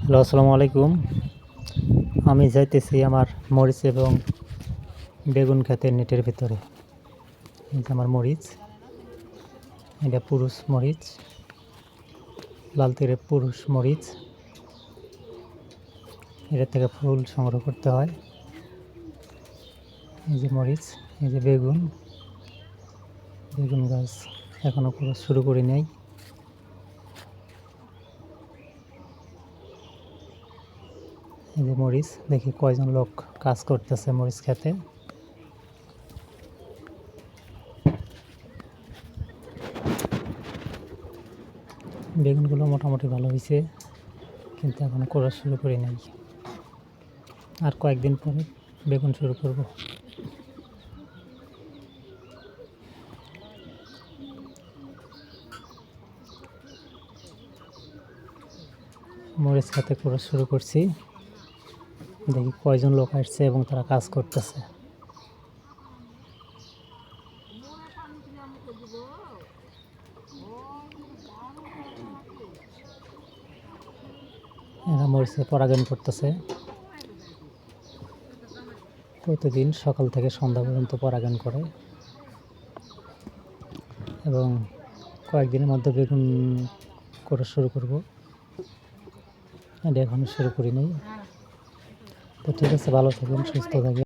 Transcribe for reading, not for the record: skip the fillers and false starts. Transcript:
Hello, আসসালামু আলাইকুম। আমি যাইতেছি আমার মরিচ এবং বেগুন ক্ষেতের নেটের ভিতরে। এই যে আমার মরিচ, এটা পুরুষ মরিচ, লাল তীরে পুরুষ মরিচ। এটার থেকে ফুল সংগ্রহ করতে হয়। এই যে মরিচ, এই যে বেগুন, বেগুন গাছ এখনো পুরো শুরু করি নাই। এই যে মরিচ, দেখি কয়জন লোক কাজ করতেছে মরিচ খেতে। বেগুনগুলো মোটামুটি ভালো হয়েছে, কিন্তু এখনো করা শুরু করি নাই। আর কয়েকদিন পরে বেগুন শুরু করব। মরিচ খেতে করা শুরু করছি, দেখি কয়জন লোক আসছে এবং তারা কাজ করতেছে। এরা মরিচে পরাগায়ন করতেছে। প্রতিদিন সকাল থেকে সন্ধ্যা পর্যন্ত পরাগায়ন করে এবং কয়েকদিনের মধ্যে বেগুন করা শুরু করব। এটা এখনো শুরু করি নাই। তো ঠিক আছে, ভালো থাকুন, সুস্থ থাকুন।